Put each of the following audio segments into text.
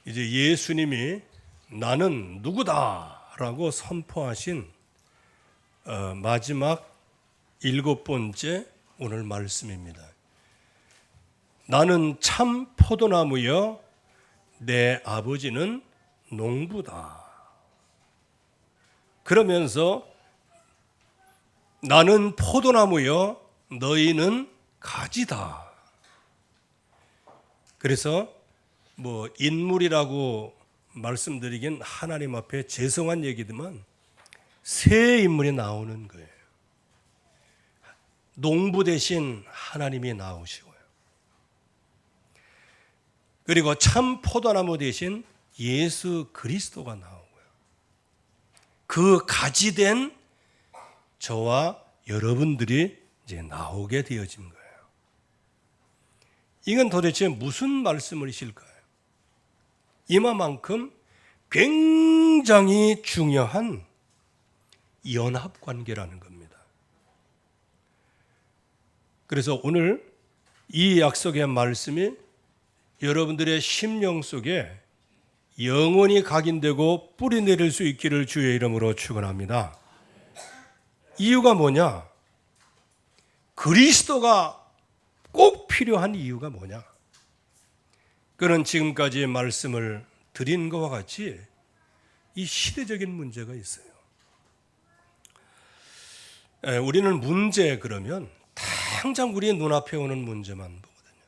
이제 예수님이 나는 누구다라고 선포하신 마지막 7번째 오늘 말씀입니다. 나는 참 포도나무여 내 아버지는 농부다. 그러면서 나는 포도나무여 너희는 가지다. 그래서 인물이라고 말씀드리긴 하나님 앞에 죄송한 얘기지만 새 인물이 나오는 거예요. 농부 대신 하나님이 나오시고요. 그리고 참 포도나무 대신 예수 그리스도가 나오고요. 그 가지된 저와 여러분들이 이제 나오게 되어진 거예요. 이건 도대체 무슨 말씀이실까요? 이만큼 굉장히 중요한 연합관계라는 겁니다. 그래서 오늘 이 약속의 말씀이 여러분들의 심령 속에 영원히 각인되고 뿌리 내릴 수 있기를 주의 이름으로 축원합니다. 이유가 뭐냐? 그리스도가 꼭 필요한 이유가 뭐냐? 그는 지금까지 말씀을 드린 것과 같이 이 시대적인 문제가 있어요. 우리는 문제 그러면 당장 우리의 눈앞에 오는 문제만 보거든요.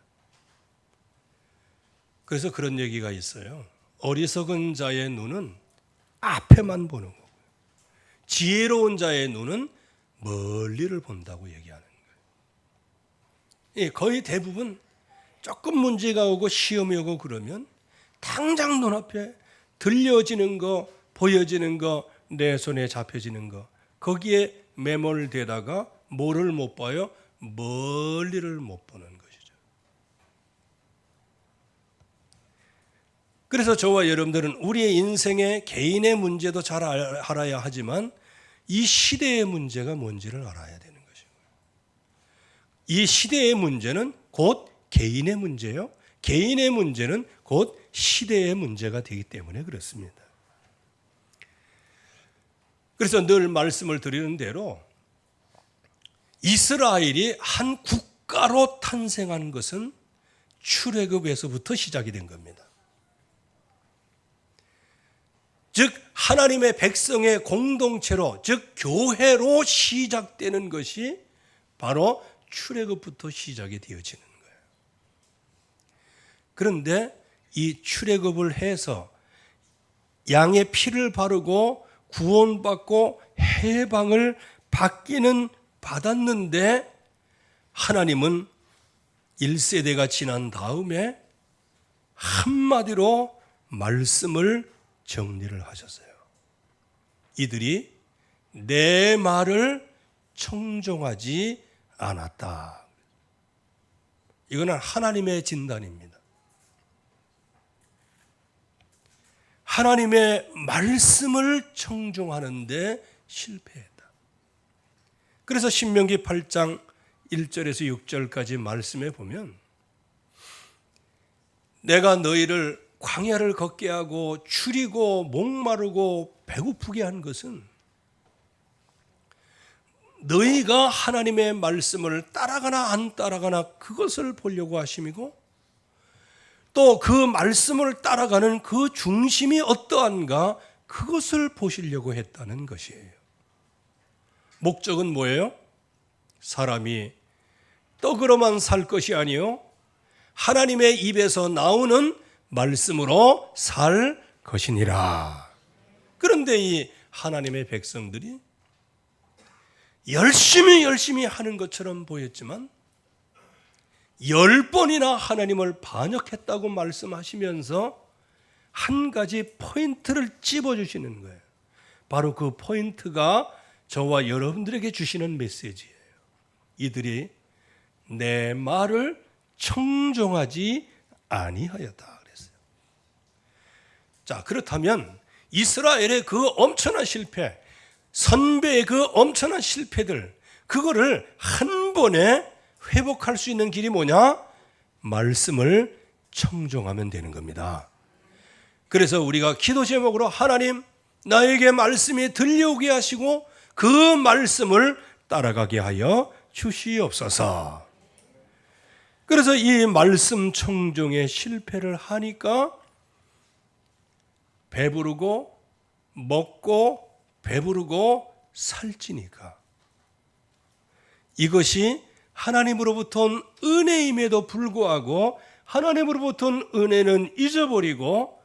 그래서 그런 얘기가 있어요. 어리석은 자의 눈은 앞에만 보는 거고요. 지혜로운 자의 눈은 멀리를 본다고 얘기하는 거예요. 거의 대부분 조금 문제가 오고 시험이 오고 그러면 당장 눈앞에 들려지는 거, 보여지는 거, 내 손에 잡혀지는 거, 거기에 매몰되다가 뭐를 못 봐요? 멀리를 못 보는 것이죠. 그래서 저와 여러분들은 우리의 인생의 개인의 문제도 잘 알아야 하지만 이 시대의 문제가 뭔지를 알아야 되는 것이고요. 이 시대의 문제는 곧 개인의 문제요. 개인의 문제는 곧 시대의 문제가 되기 때문에 그렇습니다. 그래서 늘 말씀을 드리는 대로 이스라엘이 한 국가로 탄생한 것은 출애굽에서부터 시작이 된 겁니다. 즉 하나님의 백성의 공동체로, 즉 교회로 시작되는 것이 바로 출애굽부터 시작이 되어지는 거예요. 그런데 이 출애굽을 해서 양의 피를 바르고 구원받고 해방을 받았는데 하나님은 1세대가 지난 다음에 한마디로 말씀을 정리를 하셨어요. 이들이 내 말을 청종하지 않았다. 이거는 하나님의 진단입니다. 하나님의 말씀을 청종하는데 실패했다. 그래서 신명기 8장 1절에서 6절까지 말씀해 보면 내가 너희를 광야를 걷게 하고 추리고 목마르고 배고프게 한 것은 너희가 하나님의 말씀을 따라가나 안 따라가나 그것을 보려고 하심이고 또 그 말씀을 따라가는 그 중심이 어떠한가 그것을 보시려고 했다는 것이에요. 목적은 뭐예요? 사람이 떡으로만 살 것이 아니요 하나님의 입에서 나오는 말씀으로 살 것이니라. 그런데 이 하나님의 백성들이 열심히 하는 것처럼 보였지만 10번이나 하나님을 반역했다고 말씀하시면서 한 가지 포인트를 찝어주시는 거예요. 바로 그 포인트가 저와 여러분들에게 주시는 메시지예요. 이들이 내 말을 청종하지 아니하였다 그랬어요. 자, 그렇다면 이스라엘의 그 엄청난 실패, 선배의 그 엄청난 실패들, 그거를 한 번에 회복할 수 있는 길이 뭐냐? 말씀을 청종하면 되는 겁니다. 그래서 우리가 기도 제목으로 하나님 나에게 말씀이 들려오게 하시고 그 말씀을 따라가게 하여 주시옵소서. 그래서 이 말씀 청종에 실패를 하니까 배부르고 먹고 배부르고 살찌니까 이것이 하나님으로부터 온 은혜임에도 불구하고 하나님으로부터 온 은혜는 잊어버리고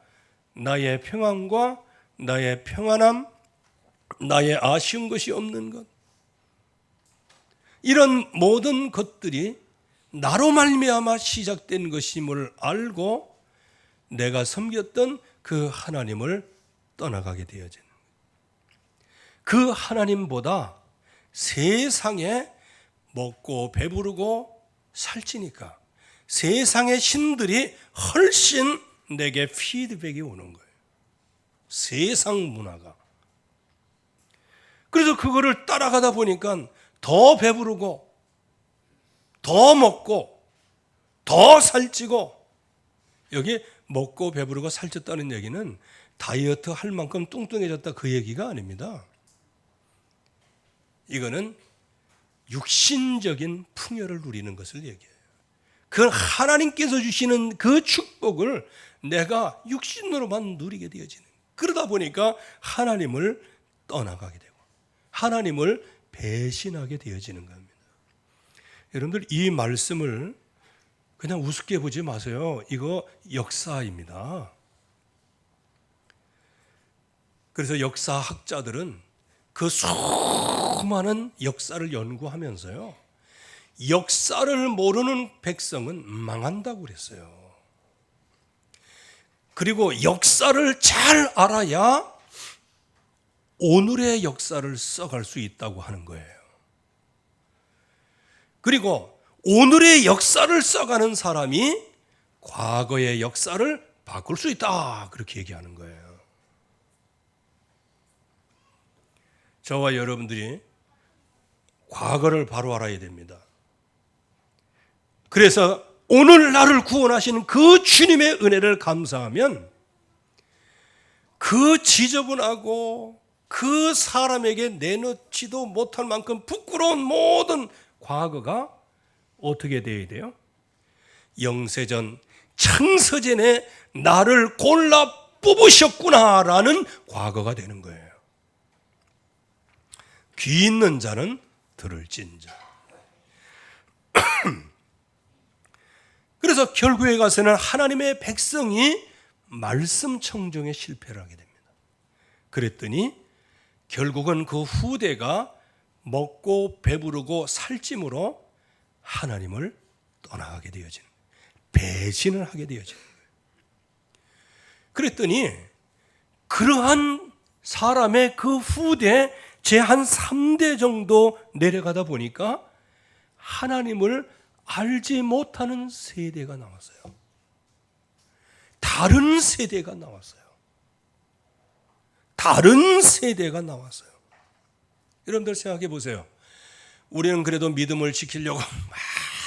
나의 평안과 나의 평안함, 나의 아쉬운 것이 없는 것, 이런 모든 것들이 나로 말미암아 시작된 것임을 알고 내가 섬겼던 그 하나님을 떠나가게 되어지는, 그 하나님보다 세상에 먹고 배부르고 살찌니까 세상의 신들이 훨씬 내게 피드백이 오는 거예요. 세상 문화가. 그래서 그거를 따라가다 보니까 더 배부르고 더 먹고 더 살찌고, 여기 먹고 배부르고 살쪘다는 얘기는 다이어트 할 만큼 뚱뚱해졌다 그 얘기가 아닙니다. 이거는 육신적인 풍요를 누리는 것을 얘기해요. 그 하나님께서 주시는 그 축복을 내가 육신으로만 누리게 되어지는, 그러다 보니까 하나님을 떠나가게 되고 하나님을 배신하게 되어지는 겁니다. 여러분들 이 말씀을 그냥 우습게 보지 마세요. 이거 역사입니다. 그래서 역사학자들은 그 수많은 역사를 연구하면서요, 역사를 모르는 백성은 망한다고 그랬어요. 그리고 역사를 잘 알아야 오늘의 역사를 써갈 수 있다고 하는 거예요. 그리고 오늘의 역사를 써가는 사람이 과거의 역사를 바꿀 수 있다, 그렇게 얘기하는 거예요. 저와 여러분들이 과거를 바로 알아야 됩니다. 그래서 오늘 나를 구원하신 그 주님의 은혜를 감사하면 그 지저분하고 그 사람에게 내놓지도 못할 만큼 부끄러운 모든 과거가 어떻게 되어야 돼요? 영세전 창세전에 나를 골라 뽑으셨구나라는 과거가 되는 거예요. 귀 있는 자는 들을진저. 그래서 결국에 가서는 하나님의 백성이 말씀 청종에 실패를 하게 됩니다. 그랬더니 결국은 그 후대가 먹고 배부르고 살찜으로 하나님을 떠나가게 되어지는, 배신을 하게 되어지는 거예요. 그랬더니 그러한 사람의 그 후대 제 한 3대 정도 내려가다 보니까 하나님을 알지 못하는 세대가 나왔어요. 다른 세대가 나왔어요. 다른 세대가 나왔어요. 여러분들 생각해 보세요. 우리는 그래도 믿음을 지키려고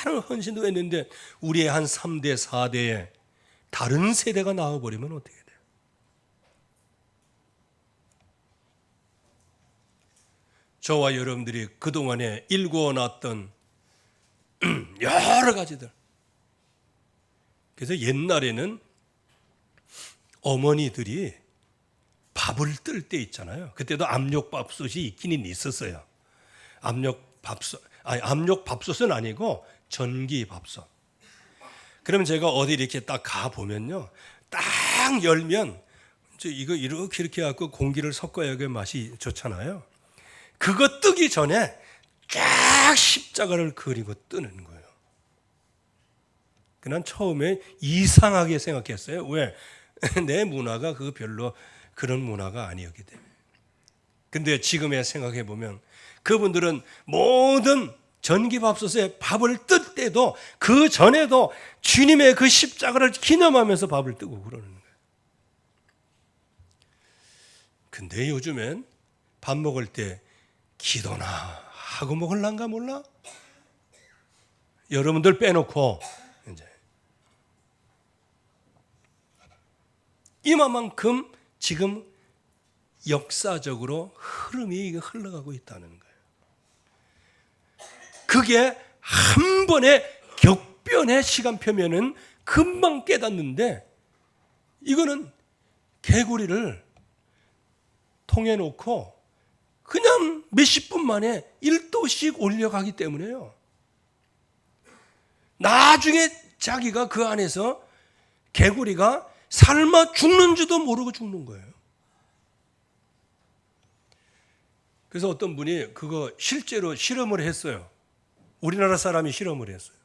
많은 헌신도 했는데 우리의 한 3대, 4대에 다른 세대가 나와버리면 어떻게 돼요? 저와 여러분들이 그동안에 일구어놨던 여러 가지들. 그래서 옛날에는 어머니들이 밥을 뜰 때 있잖아요. 그때도 압력밥솥이 있기는 있었어요. 압력밥솥은 아니고 전기밥솥. 그러면 제가 어디 이렇게 딱 가 보면요, 딱 열면 이거 이렇게 해갖고 공기를 섞어야 그 맛이 좋잖아요. 그거 뜨기 전에 쫙 십자가를 그리고 뜨는 거예요. 난 처음에 이상하게 생각했어요. 왜? 내 문화가 그 별로 그런 문화가 아니었기 때문에. 근데 지금에 생각해 보면 그분들은 모든 전기밥솥에 밥을 뜰 때도 그 전에도 주님의 그 십자가를 기념하면서 밥을 뜨고 그러는 거예요. 근데 요즘엔 밥 먹을 때 기도나 하고 먹을란가 몰라? 여러분들 빼놓고 이제 이만큼 지금 역사적으로 흐름이 흘러가고 있다는 거예요. 그게 한 번의 격변의 시간표면은 금방 깨닫는데, 이거는 개구리를 통해 놓고 그냥 몇십 분 만에 1도씩 올려가기 때문에요. 나중에 자기가 그 안에서 개구리가 삶아 죽는 줄도 모르고 죽는 거예요. 그래서 어떤 분이 그거 실제로 실험을 했어요. 우리나라 사람이 실험을 했어요.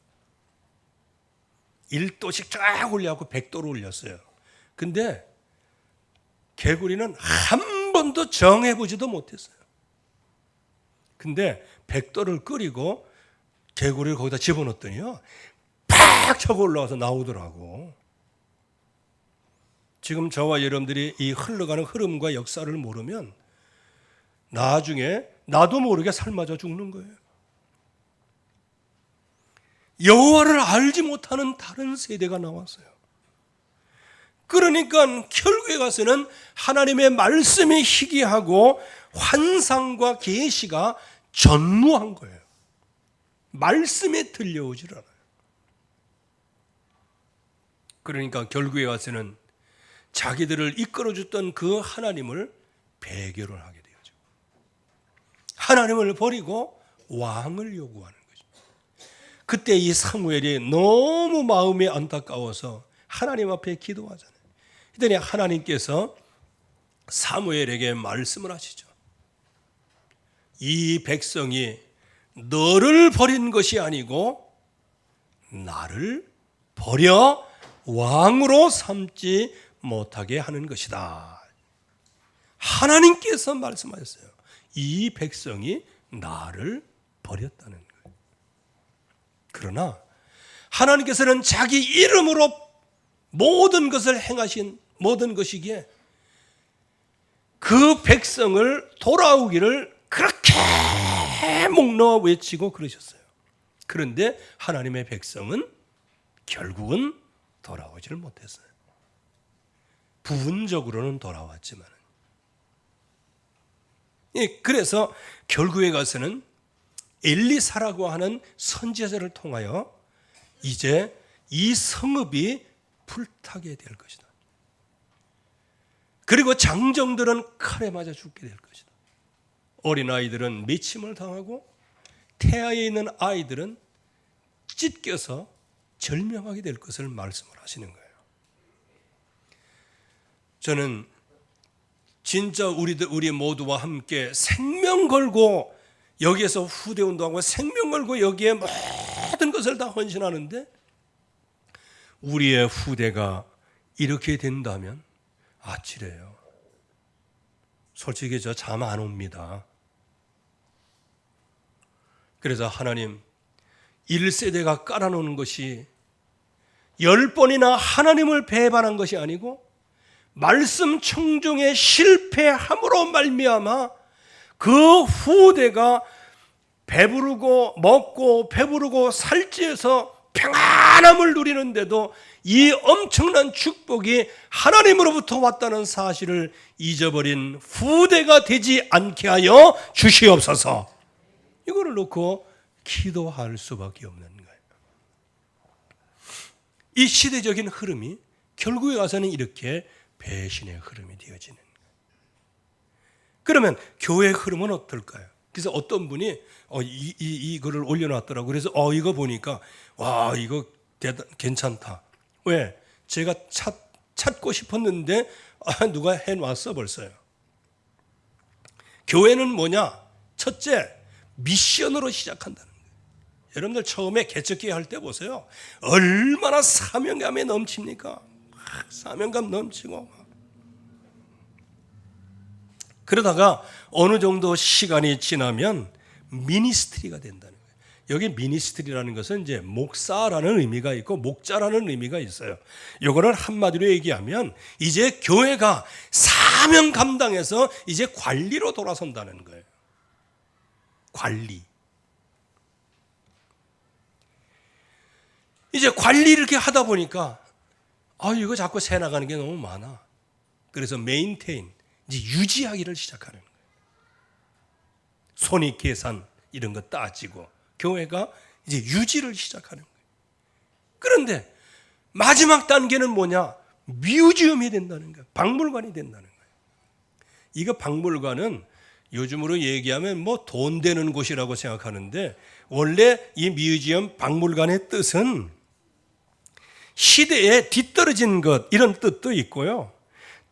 1도씩 쫙 올려갖고 100도로 올렸어요. 근데 개구리는 한 번도 정해보지도 못했어요. 근데 100도를 끓이고 개구리를 거기다 집어넣었더니요, 팍 차고 올라와서 나오더라고. 지금 저와 여러분들이 이 흘러가는 흐름과 역사를 모르면 나중에 나도 모르게 삶아져 죽는 거예요. 여호와를 알지 못하는 다른 세대가 나왔어요. 그러니까 결국에 가서는 하나님의 말씀이 희귀하고 환상과 계시가 전무한 거예요. 말씀에 들려오질 않아요. 그러니까 결국에 가서는 자기들을 이끌어줬던 그 하나님을 배교를 하게 되죠. 하나님을 버리고 왕을 요구하는 거죠. 그때 이 사무엘이 너무 마음이 안타까워서 하나님 앞에 기도하잖아요. 그랬더니 하나님께서 사무엘에게 말씀을 하시죠. 이 백성이 너를 버린 것이 아니고 나를 버려 왕으로 삼지 못하게 하는 것이다. 하나님께서 말씀하셨어요. 이 백성이 나를 버렸다는 거예요. 그러나 하나님께서는 자기 이름으로 모든 것을 행하신 모든 것이기에 그 백성을 돌아오기를 그렇게 목 놓아 외치고 그러셨어요. 그런데 하나님의 백성은 결국은 돌아오지를 못했어요. 부분적으로는 돌아왔지만, 그래서 결국에 가서는 엘리사라고 하는 선지자를 통하여 이제 이 성읍이 불타게 될 것이다. 그리고 장정들은 칼에 맞아 죽게 될 것이다. 어린아이들은 미침을 당하고 태아에 있는 아이들은 찢겨서 절명하게 될 것을 말씀을 하시는 거예요. 저는 진짜 우리 모두와 함께 생명 걸고 여기에서 후대 운동하고 생명 걸고 여기에 모든 것을 다 헌신하는데, 우리의 후대가 이렇게 된다면 아찔해요. 솔직히 저 잠 안 옵니다. 그래서 하나님, 1세대가 깔아놓은 것이 10번이나 하나님을 배반한 것이 아니고 말씀 청종에 실패함으로 말미암아 그 후대가 배부르고 먹고 배부르고 살찌어서 평안함을 누리는데도 이 엄청난 축복이 하나님으로부터 왔다는 사실을 잊어버린 후대가 되지 않게 하여 주시옵소서. 이거를 놓고 기도할 수밖에 없는 거예요. 이 시대적인 흐름이 결국에 가서는 이렇게 배신의 흐름이 되어지는 거예요. 그러면 교회의 흐름은 어떨까요? 그래서 어떤 분이 이거를 올려놨더라고요. 그래서 이거 보니까 와, 이거 괜찮다. 왜? 제가 찾고 싶었는데 누가 해놨어 벌써요. 교회는 뭐냐? 첫째, 미션으로 시작한다는 거예요. 여러분들 처음에 개척기회 할 때 보세요. 얼마나 사명감에 넘칩니까? 사명감 넘치고. 그러다가 어느 정도 시간이 지나면 미니스트리가 된다는 거예요. 여기 미니스트리라는 것은 이제 목사라는 의미가 있고 목자라는 의미가 있어요. 이거를 한마디로 얘기하면 이제 교회가 사명 감당해서 이제 관리로 돌아선다는 거예요. 관리. 이제 관리 이렇게 하다 보니까 이거 자꾸 새 나가는 게 너무 많아. 그래서 메인테인, 이제 유지하기를 시작하는 거예요. 손익계산 이런 거 따지고 교회가 이제 유지를 시작하는 거예요. 그런데 마지막 단계는 뭐냐? 뮤지엄이 된다는 거예요. 박물관이 된다는 거예요. 이거 박물관은 요즘으로 얘기하면 뭐 돈 되는 곳이라고 생각하는데, 원래 이 뮤지엄 박물관의 뜻은 시대에 뒤떨어진 것, 이런 뜻도 있고요,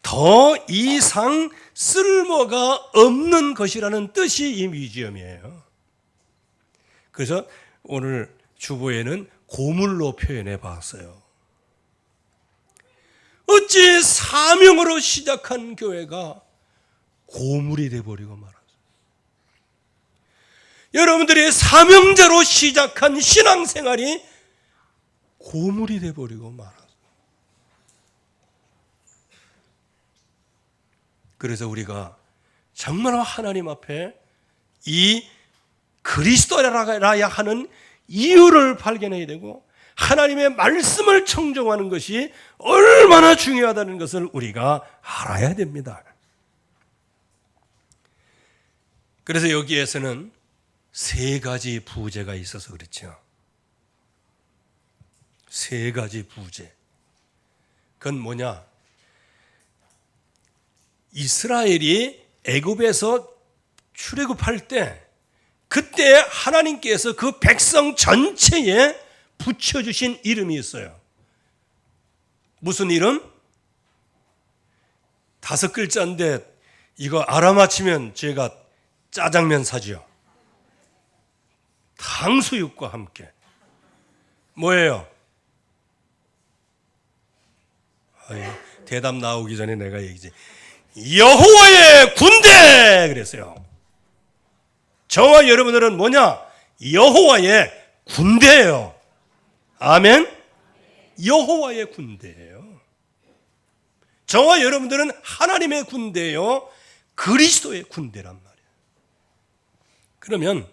더 이상 쓸모가 없는 것이라는 뜻이 이 뮤지엄이에요. 그래서 오늘 주보에는 고물로 표현해 봤어요. 어찌 사명으로 시작한 교회가 고물이 돼버리고 말았어요. 여러분들이 사명자로 시작한 신앙생활이 고물이 돼버리고 말았어요. 그래서 우리가 정말 하나님 앞에 이 그리스도라야 하는 이유를 발견해야 되고, 하나님의 말씀을 청종하는 것이 얼마나 중요하다는 것을 우리가 알아야 됩니다. 그래서 여기에서는 세 가지 부제가 있어서 그렇죠. 세 가지 부제. 그건 뭐냐? 이스라엘이 애굽에서 출애굽할 때, 그때 하나님께서 그 백성 전체에 붙여주신 이름이 있어요. 무슨 이름? 5글자인데 이거 알아맞히면 제가 짜장면 사지요. 탕수육과 함께. 뭐예요? 대답 나오기 전에 내가 얘기지. 여호와의 군대! 그랬어요. 저와 여러분들은 뭐냐? 여호와의 군대예요. 아멘? 여호와의 군대예요. 저와 여러분들은 하나님의 군대예요. 그리스도의 군대란 말이에요. 그러면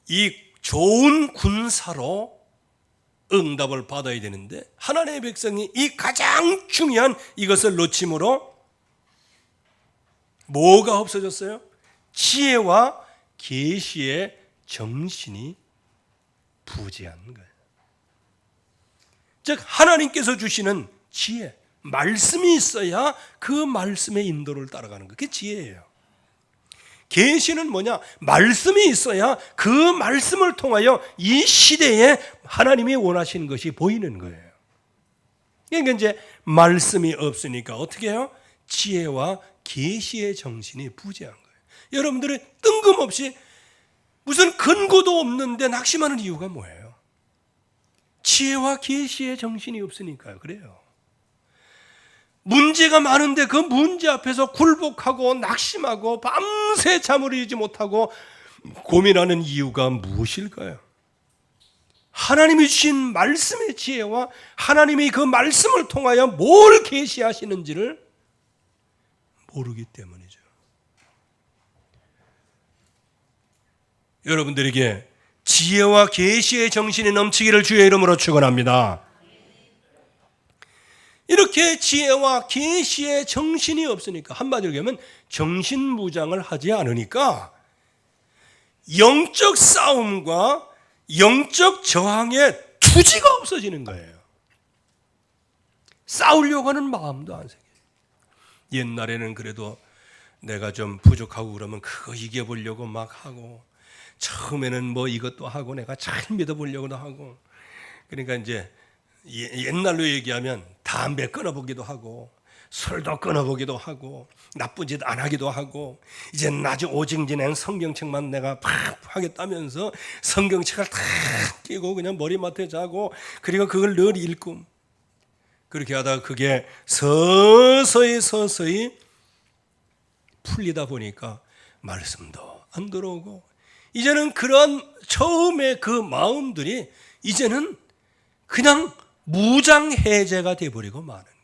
이 좋은 군사로 응답을 받아야 되는데, 하나님의 백성이 이 가장 중요한 이것을 놓침으로 뭐가 없어졌어요? 지혜와 계시의 정신이 부재한 거예요. 즉 하나님께서 주시는 지혜, 말씀이 있어야 그 말씀의 인도를 따라가는 거. 그게 지혜예요. 계시는 뭐냐? 말씀이 있어야 그 말씀을 통하여 이 시대에 하나님이 원하시는 것이 보이는 거예요. 그러니까 이제 말씀이 없으니까 어떻게 해요? 지혜와 계시의 정신이 부재한 거예요. 여러분들이 뜬금없이 무슨 근거도 없는데 낙심하는 이유가 뭐예요? 지혜와 계시의 정신이 없으니까요. 그래요. 문제가 많은데 그 문제 앞에서 굴복하고 낙심하고 밤새 잠을 이루지 못하고 고민하는 이유가 무엇일까요? 하나님이 주신 말씀의 지혜와 하나님이 그 말씀을 통하여 뭘 계시하시는지를 모르기 때문이죠. 여러분들에게 지혜와 계시의 정신이 넘치기를 주의 이름으로 축원합니다. 이렇게 지혜와 계시의 정신이 없으니까, 한마디로 얘기하면 정신무장을 하지 않으니까 영적 싸움과 영적 저항의 투지가 없어지는 거예요. 싸우려고 하는 마음도 안 생겨요. 옛날에는 그래도 내가 좀 부족하고 그러면 그거 이겨보려고 막 하고, 처음에는 뭐 이것도 하고 내가 잘 믿어보려고도 하고, 그러니까 이제 옛날로 얘기하면 담배 끊어보기도 하고 술도 끊어보기도 하고 나쁜 짓 안 하기도 하고, 이제 나중 오징진행 성경책만 내가 팍 하겠다면서 성경책을 탁 끼고 그냥 머리맡에 자고, 그리고 그걸 늘 읽고, 그렇게 하다가 그게 서서히 풀리다 보니까 말씀도 안 들어오고, 이제는 그런 처음에 그 마음들이 이제는 그냥 무장해제가 되어버리고 마는 거예요.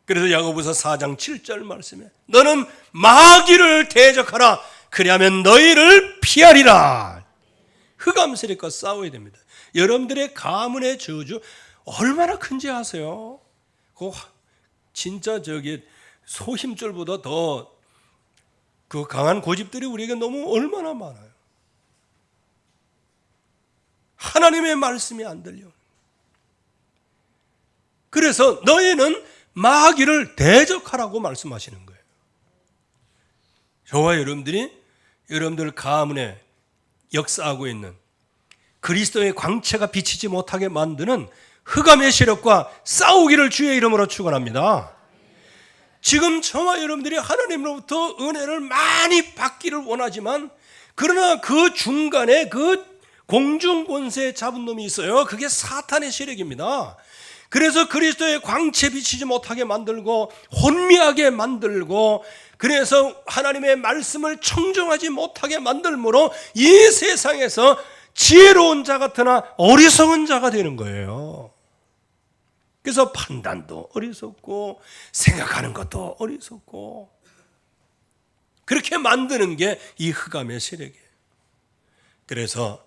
그래서 야고보서 4장 7절 말씀에 너는 마귀를 대적하라, 그리하면 너희를 피하리라. 흑암세력과 싸워야 됩니다. 여러분들의 가문의 저주 얼마나 큰지 아세요? 진짜 소힘줄보다 더 그 강한 고집들이 우리에게 너무 얼마나 많아요. 하나님의 말씀이 안 들려. 그래서 너희는 마귀를 대적하라고 말씀하시는 거예요. 저와 여러분들 가문에 역사하고 있는 그리스도의 광채가 비치지 못하게 만드는 흑암의 세력과 싸우기를 주의 이름으로 축원합니다. 지금 저와 여러분들이 하나님으로부터 은혜를 많이 받기를 원하지만, 그러나 그 중간에 그 공중권세 잡은 놈이 있어요. 그게 사탄의 세력입니다. 그래서 그리스도의 광채 비치지 못하게 만들고 혼미하게 만들고, 그래서 하나님의 말씀을 청정하지 못하게 만들므로 이 세상에서 지혜로운 자 같으나 어리석은 자가 되는 거예요. 그래서 판단도 어리석고 생각하는 것도 어리석고, 그렇게 만드는 게 이 흑암의 세력이에요. 그래서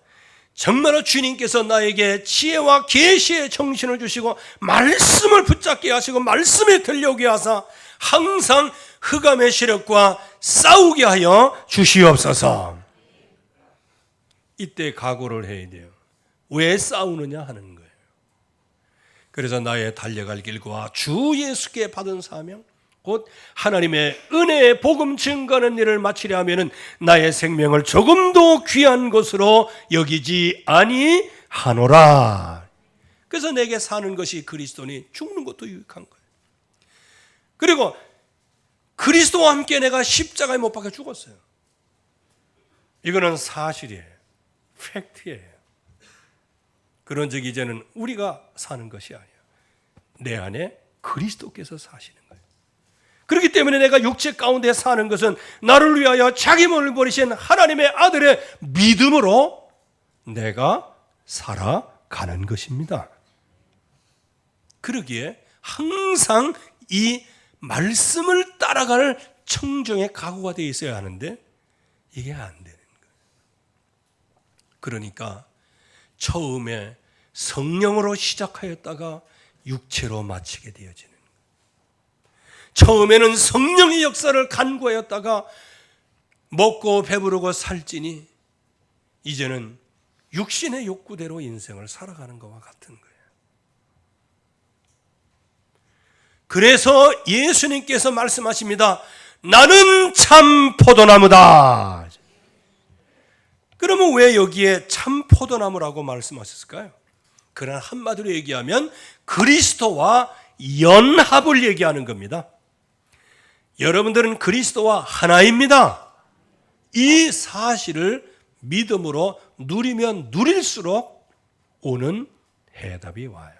정말로 주님께서 나에게 지혜와 계시의 정신을 주시고 말씀을 붙잡게 하시고 말씀에 들려오게 하사 항상 흑암의 세력과 싸우게 하여 주시옵소서. 이때 각오를 해야 돼요. 왜 싸우느냐 하는 거예요. 그래서 나의 달려갈 길과 주 예수께 받은 사명, 곧 하나님의 은혜의 복음 증거하는 일을 마치려 하면은 나의 생명을 조금도 귀한 것으로 여기지 아니하노라. 그래서 내게 사는 것이 그리스도니 죽는 것도 유익한 거예요. 그리고 그리스도와 함께 내가 십자가에 못 박혀 죽었어요. 이거는 사실이에요. 팩트예요. 그런 적 이제는 우리가 사는 것이 아니에요. 내 안에 그리스도께서 사시는 거예요. 그렇기 때문에 내가 육체 가운데 사는 것은 나를 위하여 자기 몸을 버리신 하나님의 아들의 믿음으로 내가 살아가는 것입니다. 그러기에 항상 이 말씀을 따라갈 청정의 각오가 되어 있어야 하는데 이게 안 되는 거예요. 그러니까 처음에 성령으로 시작하였다가 육체로 마치게 되어지는 거예요. 처음에는 성령의 역사를 간구하였다가 먹고 배부르고 살찌니 이제는 육신의 욕구대로 인생을 살아가는 것과 같은 거예요. 그래서 예수님께서 말씀하십니다. 나는 참 포도나무다. 그러면 왜 여기에 참 포도나무라고 말씀하셨을까요? 그러나 한마디로 얘기하면 그리스도와 연합을 얘기하는 겁니다. 여러분들은 그리스도와 하나입니다. 이 사실을 믿음으로 누리면 누릴수록 오는 해답이 와요.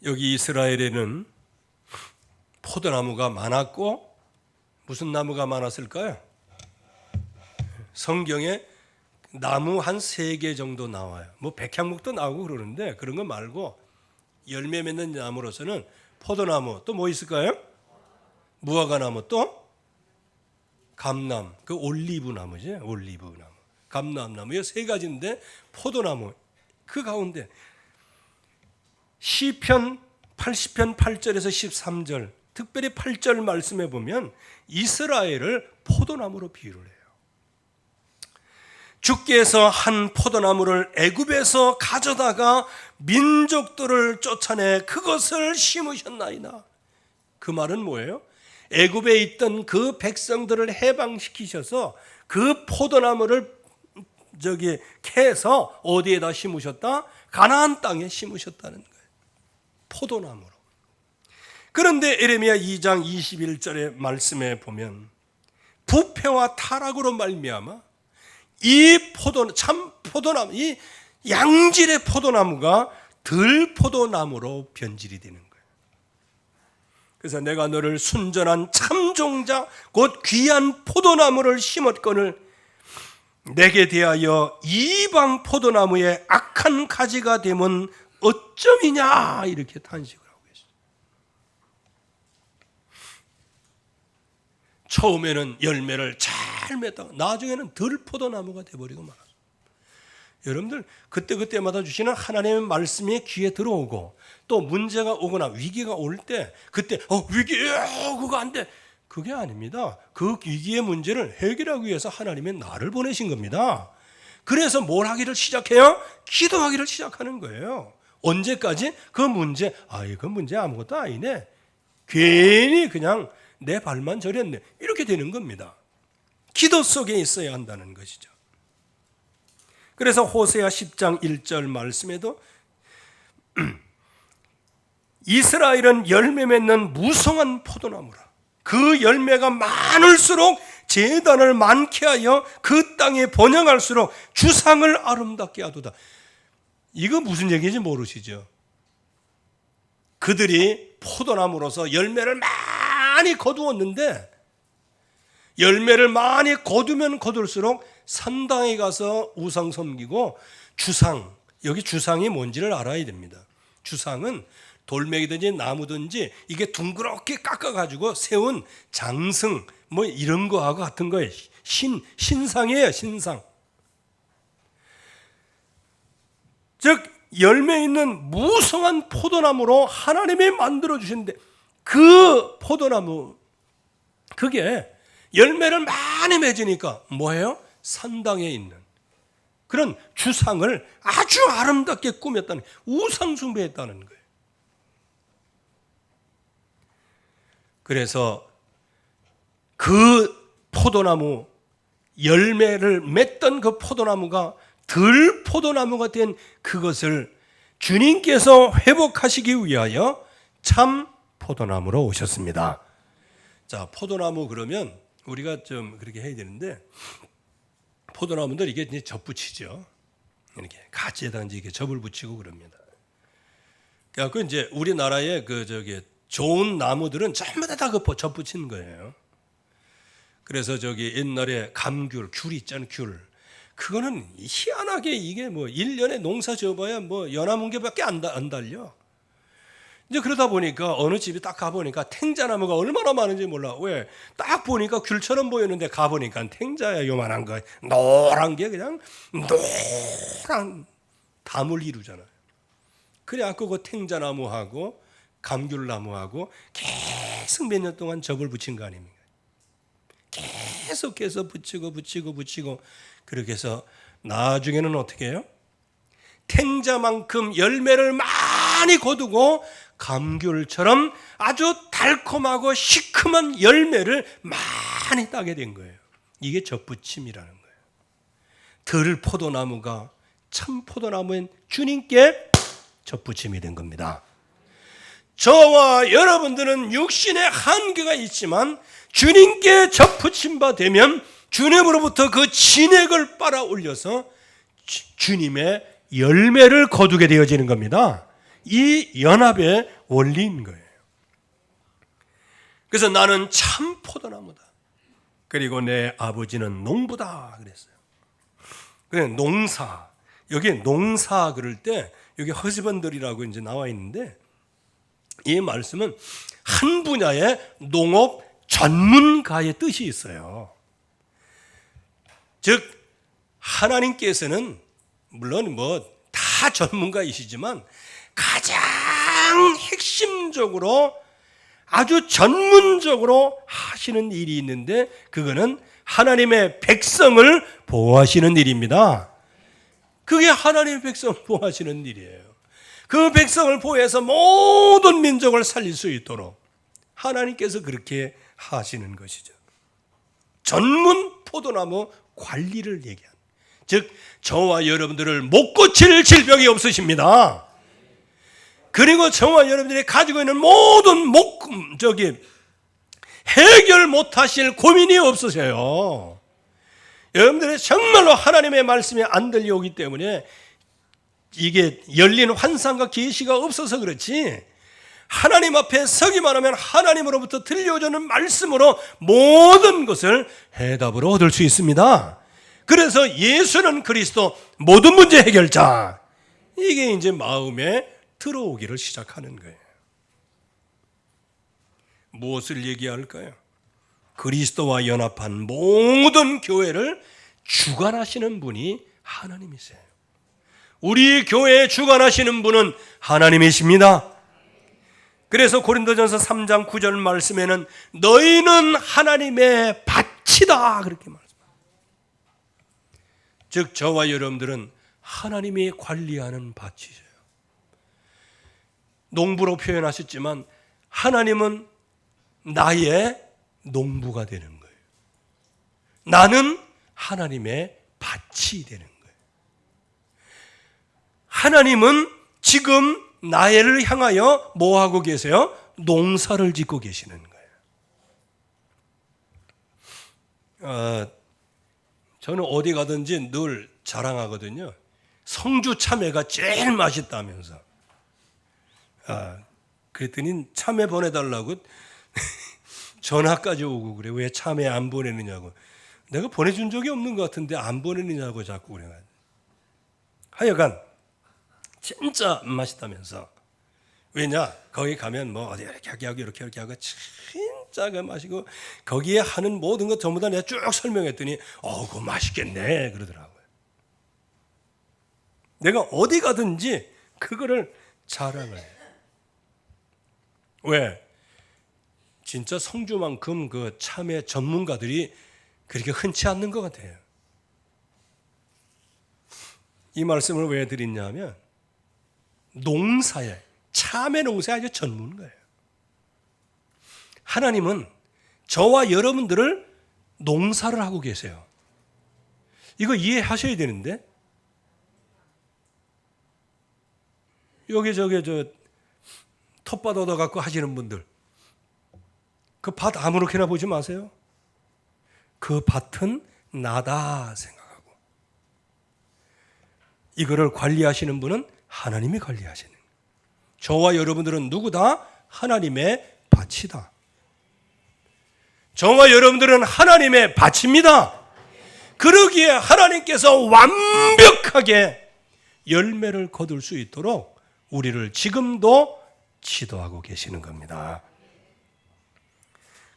여기 이스라엘에는 포도나무가 많았고 무슨 나무가 많았을까요? 성경에 나무 한 3개 정도 나와요. 뭐 백향목도 나오고 그러는데 그런 거 말고 열매 맺는 나무로서는 포도나무, 또 뭐 있을까요? 무화과나무, 또 감람, 그 올리브 나무지, 올리브 나무, 감람나무, 이 3가지인데 포도나무 그 가운데 시편 80편 8절에서 13절, 특별히 8절 말씀에 보면 이스라엘을 포도나무로 비유를 해요. 주께서 한 포도나무를 애굽에서 가져다가 민족들을 쫓아내 그것을 심으셨나이다. 그 말은 뭐예요? 애굽에 있던 그 백성들을 해방시키셔서 그 포도나무를 캐서 어디에다 심으셨다? 가나안 땅에 심으셨다는 거예요. 포도나무로. 그런데 에레미야 2장 21절의 말씀에 보면 부패와 타락으로 말미암아 이 참 포도나무, 이 양질의 포도나무가 들포도나무로 변질이 되는 거예요. 그래서 내가 너를 순전한 참종자 곧 귀한 포도나무를 심었거늘 내게 대하여 이방 포도나무의 악한 가지가 되면 어쩌이냐, 이렇게 탄식을 하고 있어요. 처음에는 열매를 잘 맺다가 나중에는 들포도나무가 되어버리고 말았어요. 여러분들 그때그때마다 주시는 하나님의 말씀이 귀에 들어오고 또 문제가 오거나 위기가 올 때 그때 위기 그거 안 돼. 그게 아닙니다. 그 위기의 문제를 해결하기 위해서 하나님의 나를 보내신 겁니다. 그래서 뭘 하기를 시작해요? 기도하기를 시작하는 거예요. 언제까지? 그 문제 아무것도 아니네. 괜히 그냥 내 발만 저렸네. 이렇게 되는 겁니다. 기도 속에 있어야 한다는 것이죠. 그래서 호세아 10장 1절 말씀에도 이스라엘은 열매 맺는 무성한 포도나무라. 그 열매가 많을수록 제단을 많게 하여 그 땅에 번영할수록 주상을 아름답게 하도다. 이거 무슨 얘기인지 모르시죠? 그들이 포도나무로서 열매를 많이 거두었는데 열매를 많이 거두면 거둘수록 산당에 가서 우상 섬기고 주상, 여기 주상이 뭔지를 알아야 됩니다. 주상은 돌멩이든지 나무든지 이게 둥그렇게 깎아가지고 세운 장승 뭐 이런 거하고 같은 거예요. 신상이에요, 신상. 즉 열매 있는 무성한 포도나무로 하나님이 만들어 주시는데 그 포도나무 그게 열매를 많이 맺으니까 뭐예요? 산당에 있는 그런 주상을 아주 아름답게 꾸몄다는 우상 숭배했다는 거예요. 그래서 그 포도나무 열매를 맺던 그 포도나무가 들 포도나무가 된 그것을 주님께서 회복하시기 위하여 참 포도나무로 오셨습니다. 자, 포도나무 그러면 우리가 좀 그렇게 해야 되는데 포도나무들 이게 이제 접 붙이죠. 이렇게 가지에다 이렇게 접을 붙이고 그럽니다. 그래서 이제 우리나라의 좋은 나무들은 전부 다 그 접 붙이는 거예요. 그래서 옛날에 감귤, 귤 있잖아요, 귤. 그거는 희한하게 이게 1년에 농사 지어봐야 연화문 개밖에 안 달려. 이제 그러다 보니까 어느 집에 딱 가보니까 탱자나무가 얼마나 많은지 몰라. 왜? 딱 보니까 귤처럼 보였는데 가보니까 탱자야 요만한 거. 노란 게 그냥 노란 담을 이루잖아요. 그래갖고 그 탱자나무하고 감귤나무하고 계속 몇 년 동안 접을 붙인 거 아닙니까? 계속해서 붙이고 그렇게 해서 나중에는 어떻게 해요? 탱자만큼 열매를 많이 거두고 감귤처럼 아주 달콤하고 시큼한 열매를 많이 따게 된 거예요. 이게 접붙임이라는 거예요. 들 포도나무가 참 포도나무인 주님께 접붙임이 된 겁니다. 저와 여러분들은 육신의 한계가 있지만 주님께 접붙임 바 되면 주님으로부터 그 진액을 빨아 올려서 주님의 열매를 거두게 되어지는 겁니다. 이 연합의 원리인 거예요. 그래서 나는 참 포도나무다. 그리고 내 아버지는 농부다 그랬어요. 그래 농사. 여기 농사 그럴 때 여기 허즈번들이라고 이제 나와 있는데 이 말씀은 한 분야의 농업 전문가의 뜻이 있어요. 즉 하나님께서는 물론 다 전문가이시지만 가장 핵심적으로 아주 전문적으로 하시는 일이 있는데 그거는 하나님의 백성을 보호하시는 일입니다. 그게 하나님의 백성을 보호하시는 일이에요. 그 백성을 보호해서 모든 민족을 살릴 수 있도록 하나님께서 그렇게 하시는 것이죠. 전문 포도나무 관리를 얘기하는, 즉 저와 여러분들을 못 고칠 질병이 없으십니다. 그리고 저와 여러분들이 가지고 있는 모든 해결 못하실 고민이 없으세요. 여러분들이 정말로 하나님의 말씀이 안 들려오기 때문에 이게 열린 환상과 계시가 없어서 그렇지, 하나님 앞에 서기만 하면 하나님으로부터 들려오는 말씀으로 모든 것을 해답으로 얻을 수 있습니다. 그래서 예수는 그리스도 모든 문제 해결자, 이게 이제 마음에 들어오기를 시작하는 거예요. 무엇을 얘기할까요? 그리스도와 연합한 모든 교회를 주관하시는 분이 하나님이세요. 우리 교회에 주관하시는 분은 하나님이십니다. 그래서 고린도전서 3장 9절 말씀에는 너희는 하나님의 밭이다 그렇게 말씀합니다. 즉 저와 여러분들은 하나님이 관리하는 밭이에요. 농부로 표현하셨지만 하나님은 나의 농부가 되는 거예요. 나는 하나님의 밭이 되는 거예요. 하나님은 지금 나를 향하여 뭐 하고 계세요? 농사를 짓고 계시는 거예요. 저는 어디 가든지 늘 자랑하거든요. 성주 참외가 제일 맛있다면서. 그랬더니 참외 보내달라고 전화까지 오고 그래. 왜 참외 안 보내느냐고. 내가 보내준 적이 없는 것 같은데 안 보내느냐고 자꾸 그래. 하여간 진짜 맛있다면서. 왜냐? 거기 가면 뭐 어디 이렇게 하고 이렇게 하고 진짜 그 맛이고 거기에 하는 모든 것 전부 다 내가 쭉 설명했더니 그거 맛있겠네 그러더라고요. 내가 어디 가든지 그거를 자랑을 해요. 왜? 진짜 성주만큼 그 참외 전문가들이 그렇게 흔치 않는 것 같아요. 이 말씀을 왜 드리냐면 농사에 참외 농사에 아주 전문가예요. 하나님은 저와 여러분들을 농사를 하고 계세요. 이거 이해하셔야 되는데 여기 저 텃밭 얻어 갖고 하시는 분들 그 밭 아무렇게나 보지 마세요. 그 밭은 나다 생각하고 이거를 관리하시는 분은 하나님이 관리하시는 거예요. 저와 여러분들은 누구다? 하나님의 밭이다. 저와 여러분들은 하나님의 밭입니다. 그러기에 하나님께서 완벽하게 열매를 거둘 수 있도록 우리를 지금도 지도하고 계시는 겁니다.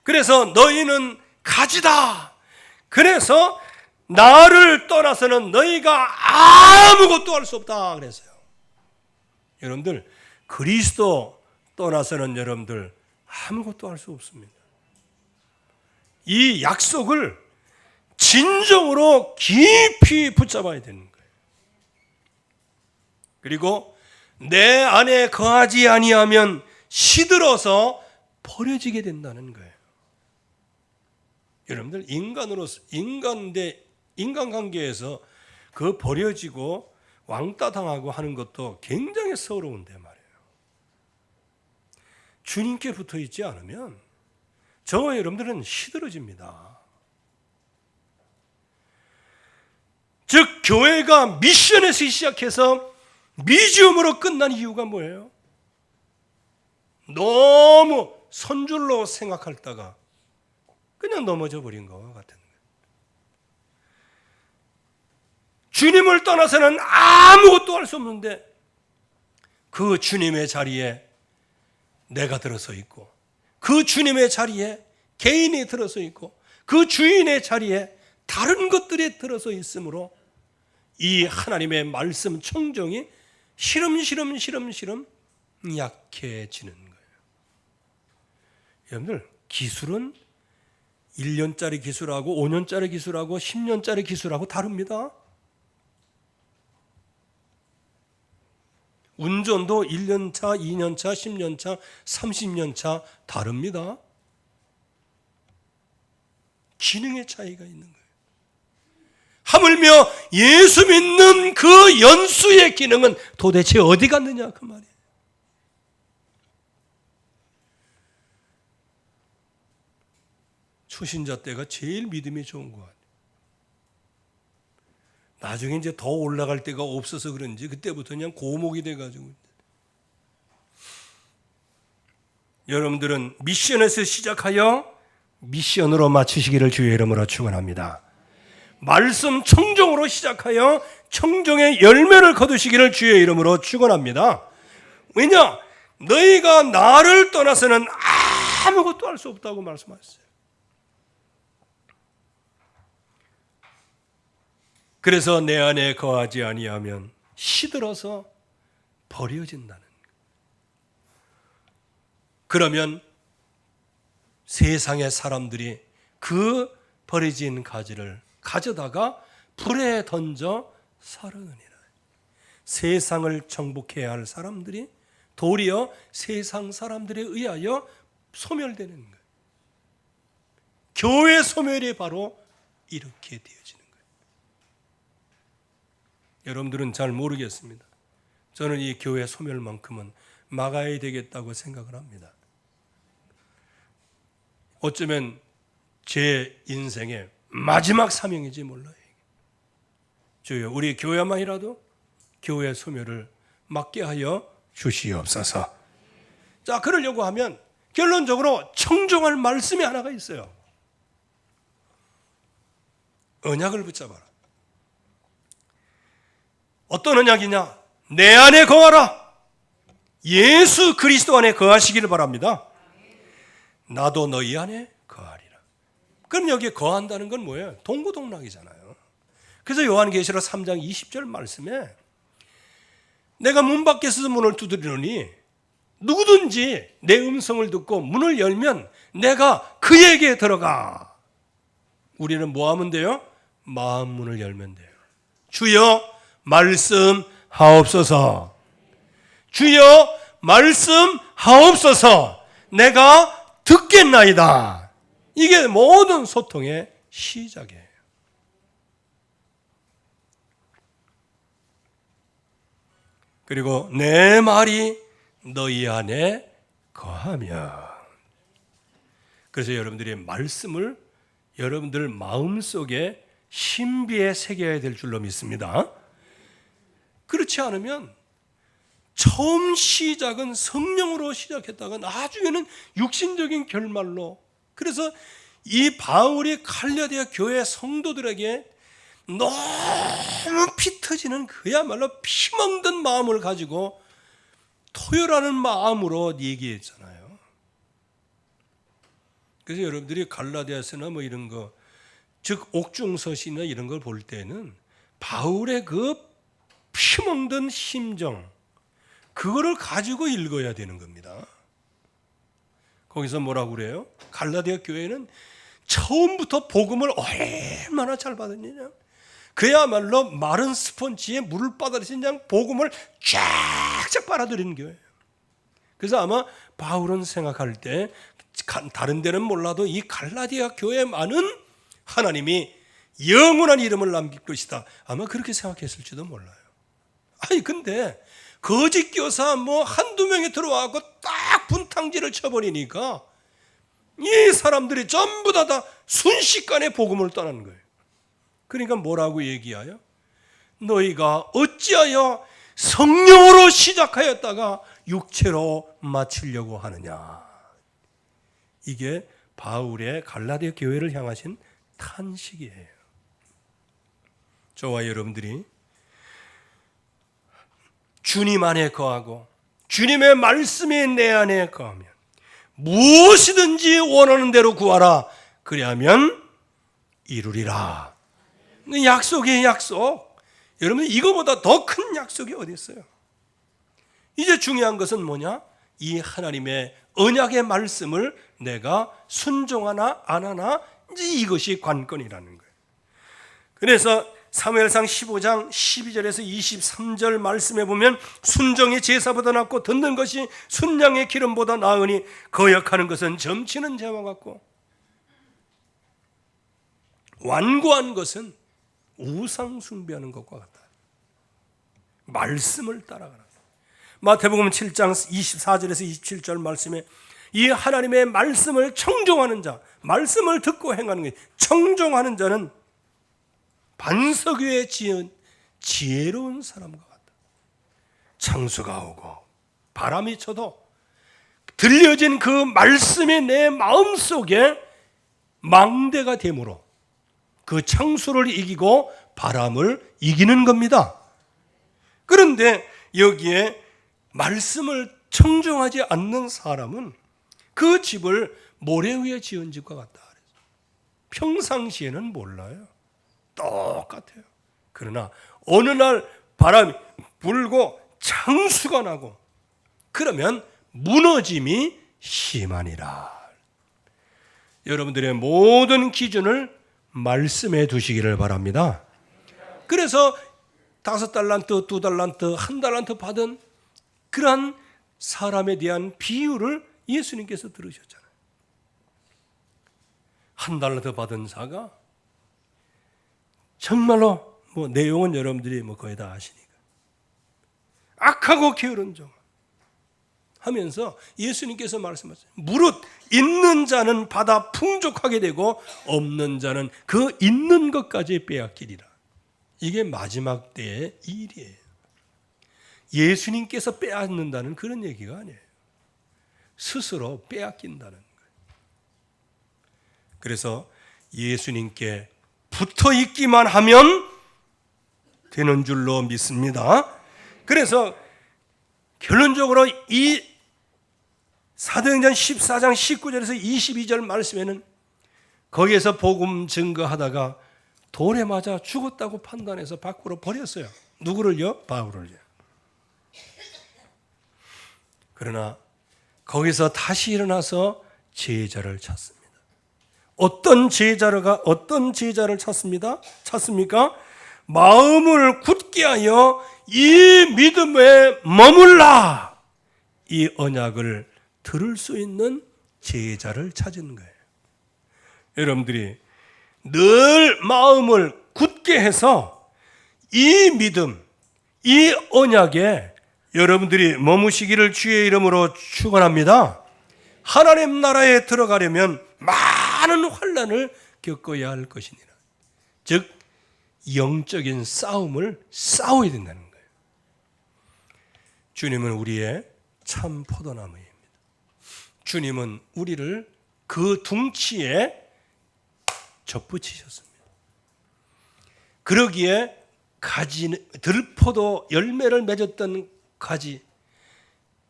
그래서 너희는 가지다. 그래서 나를 떠나서는 너희가 아무것도 할 수 없다 그랬어요. 여러분들 그리스도 떠나서는 여러분들 아무것도 할 수 없습니다. 이 약속을 진정으로 깊이 붙잡아야 되는 거예요. 그리고 내 안에 거하지 아니하면 시들어서 버려지게 된다는 거예요. 여러분들 인간관계에서 그 버려지고 왕따 당하고 하는 것도 굉장히 서러운데 말이에요. 주님께 붙어 있지 않으면 저와 여러분들은 시들어집니다. 즉 교회가 미션에서 시작해서 미지움으로 끝난 이유가 뭐예요? 너무 선줄로 생각하다가 그냥 넘어져 버린 것과 같은 거예요. 주님을 떠나서는 아무것도 할 수 없는데 그 주님의 자리에 내가 들어서 있고 그 주님의 자리에 개인이 들어서 있고 그 주인의 자리에 다른 것들이 들어서 있으므로 이 하나님의 말씀 청정이 시름시름 약해지는 거예요. 여러분들 기술은 1년짜리 기술하고 5년짜리 기술하고 10년짜리 기술하고 다릅니다. 운전도 1년차, 2년차, 10년차, 30년차 다릅니다. 기능의 차이가 있는 거예요. 하물며 예수 믿는 그 연수의 기능은 도대체 어디 갔느냐 그 말이에요. 초신자 때가 제일 믿음이 좋은 것 같아요. 나중에 이제 더 올라갈 때가 없어서 그런지 그때부터 그냥 고목이 돼가지고. 여러분들은 미션에서 시작하여 미션으로 마치시기를 주의 이름으로 축원합니다. 말씀 청정으로 시작하여 청정의 열매를 거두시기를 주의 이름으로 축원합니다. 왜냐? 너희가 나를 떠나서는 아무것도 할 수 없다고 말씀하셨어요. 그래서 내 안에 거하지 아니하면 시들어서 버려진다는 거예요. 그러면 세상의 사람들이 그 버려진 가지를 가져다가 불에 던져 사르느니라. 세상을 정복해야 할 사람들이 도리어 세상 사람들에 의하여 소멸되는 거예요. 교회 소멸이 바로 이렇게 되어지는 거예요. 여러분들은 잘 모르겠습니다. 저는 이 교회 소멸만큼은 막아야 되겠다고 생각을 합니다. 어쩌면 제 인생의 마지막 사명인지 몰라요. 주여, 우리 교회만이라도 교회 소멸을 막게 하여 주시옵소서. 자, 그러려고 하면 결론적으로 청종할 말씀이 하나가 있어요. 언약을 붙잡아라. 어떤 언약이냐? 내 안에 거하라. 예수 그리스도 안에 거하시기를 바랍니다. 나도 너희 안에 거하리라. 그럼 여기에 거한다는 건 뭐예요? 동고동락이잖아요. 그래서 요한계시록 3장 20절 말씀에 내가 문 밖에서 문을 두드리노니 누구든지 내 음성을 듣고 문을 열면 내가 그에게 들어가. 우리는 뭐 하면 돼요? 마음 문을 열면 돼요. 주여 말씀하옵소서. 주여 말씀하옵소서. 내가 듣겠나이다. 이게 모든 소통의 시작이에요. 그리고 내 말이 너희 안에 거하며. 그래서 여러분들이 말씀을 여러분들 마음속에 신비에 새겨야 될 줄로 믿습니다. 그렇지 않으면 처음 시작은 성령으로 시작했다가 나중에는 육신적인 결말로. 그래서 이 바울이 갈라디아 교회 성도들에게 너무 피 터지는 그야말로 피멍든 마음을 가지고 토요라는 마음으로 얘기했잖아요. 그래서 여러분들이 갈라디아서나 뭐 이런 거, 즉 옥중서신이나 이런 걸 볼 때는 바울의 그 피멍든 심정, 그거를 가지고 읽어야 되는 겁니다. 거기서 뭐라고 그래요? 갈라디아 교회는 처음부터 복음을 얼마나 잘 받았느냐. 그야말로 마른 스펀지에 물을 빠다리신 그냥 복음을 쫙쫙 빨아들이는 교회예요. 그래서 아마 바울은 생각할 때 다른 데는 몰라도 이 갈라디아 교회만은 하나님이 영원한 이름을 남길 것이다. 아마 그렇게 생각했을지도 몰라요. 아니 근데 거짓 교사 뭐 한두 명이 들어와서 딱 분탕질을 쳐버리니까 이 사람들이 전부 다 순식간에 복음을 떠나는 거예요. 그러니까 뭐라고 얘기하여? 너희가 어찌하여 성령으로 시작하였다가 육체로 마치려고 하느냐. 이게 바울의 갈라디아 교회를 향하신 탄식이에요. 저와 여러분들이 주님 안에 거하고 주님의 말씀이 내 안에 거하면 무엇이든지 원하는 대로 구하라. 그리하면 이루리라. 약속이에요, 약속. 여러분 이거보다 더 큰 약속이 어디 있어요? 이제 중요한 것은 뭐냐? 이 하나님의 언약의 말씀을 내가 순종하나 안 하나, 이제 이것이 관건이라는 거예요. 그래서 사무엘상 15장 12절에서 23절 말씀에 보면 순종이 제사보다 낫고 듣는 것이 순양의 기름보다 나으니 거역하는 것은 점치는 재와 같고 완고한 것은 우상 숭배하는 것과 같다. 말씀을 따라가라. 마태복음 7장 24절에서 27절 말씀에 이 하나님의 말씀을 청종하는 자, 말씀을 듣고 행하는 것, 청종하는 자는 반석 위에 지은 지혜로운 사람과 같다. 창수가 오고 바람이 쳐도 들려진 그 말씀이 내 마음속에 망대가 되므로 그 창수를 이기고 바람을 이기는 겁니다. 그런데 여기에 말씀을 청종하지 않는 사람은 그 집을 모래 위에 지은 집과 같다. 평상시에는 몰라요. 똑같아요. 그러나 어느 날 바람이 불고 창수가 나고 그러면 무너짐이 심하니라. 여러분들의 모든 기준을 말씀에 두시기를 바랍니다. 그래서 5달란트, 2달란트, 1달란트 받은 그러한 사람에 대한 비유를 예수님께서 들으셨잖아요. 1달란트 받은 자가 정말로 내용은 여러분들이 거의 다 아시니까 악하고 게으른 종 하면서 예수님께서 말씀하셨어요. 무릇 있는 자는 받아 풍족하게 되고 없는 자는 그 있는 것까지 빼앗기리라. 이게 마지막 때의 일이에요. 예수님께서 빼앗는다는 그런 얘기가 아니에요. 스스로 빼앗긴다는 거예요. 그래서 예수님께 붙어 있기만 하면 되는 줄로 믿습니다. 그래서 결론적으로 이 사도행전 14장 19절에서 22절 말씀에는 거기에서 복음 증거하다가 돌에 맞아 죽었다고 판단해서 밖으로 버렸어요. 누구를요? 바울을요. 그러나 거기서 다시 일어나서 제자를 찾습니다. 어떤 제자를 찾습니까? 마음을 굳게 하여 이 믿음에 머물라. 이 언약을 들을 수 있는 제자를 찾은 거예요. 여러분들이 늘 마음을 굳게 해서 이 믿음, 이 언약에 여러분들이 머무시기를 주의 이름으로 축원합니다. 하나님 나라에 들어가려면 많은 환난을 겪어야 할 것이니라. 즉 영적인 싸움을 싸워야 된다는 거예요. 주님은 우리의 참 포도나무입니다. 주님은 우리를 그 둥치에 접붙이셨습니다. 그러기에 들포도 열매를 맺었던 가지,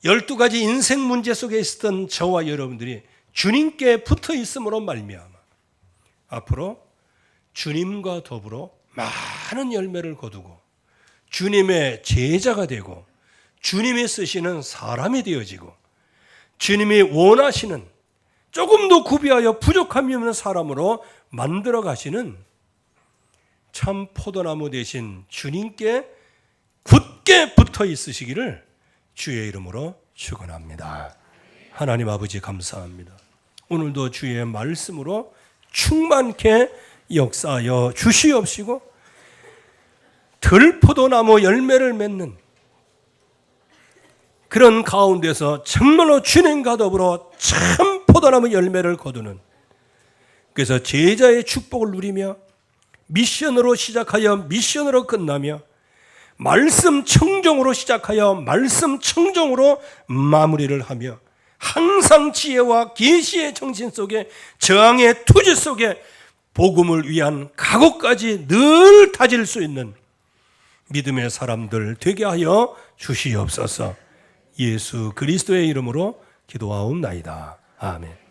12가지 인생 문제 속에 있었던 저와 여러분들이 주님께 붙어 있음으로 말미암아 앞으로 주님과 더불어 많은 열매를 거두고 주님의 제자가 되고 주님이 쓰시는 사람이 되어지고 주님이 원하시는 조금도 구비하여 부족함이 없는 사람으로 만들어 가시는 참 포도나무 되신 주님께 굳게 붙어 있으시기를 주의 이름으로 축원합니다. 하나님 아버지 감사합니다. 오늘도 주의 말씀으로 충만케 역사하여 주시옵시고 들포도나무 열매를 맺는 그런 가운데서 정말로 주님과 더불어 참 포도나무 열매를 거두는, 그래서 제자의 축복을 누리며 미션으로 시작하여 미션으로 끝나며 말씀 청정으로 시작하여 말씀 청정으로 마무리를 하며 항상 지혜와 계시의 정신 속에 저항의 투지 속에 복음을 위한 각오까지 늘 다질 수 있는 믿음의 사람들 되게 하여 주시옵소서. 예수 그리스도의 이름으로 기도하옵나이다. 아멘.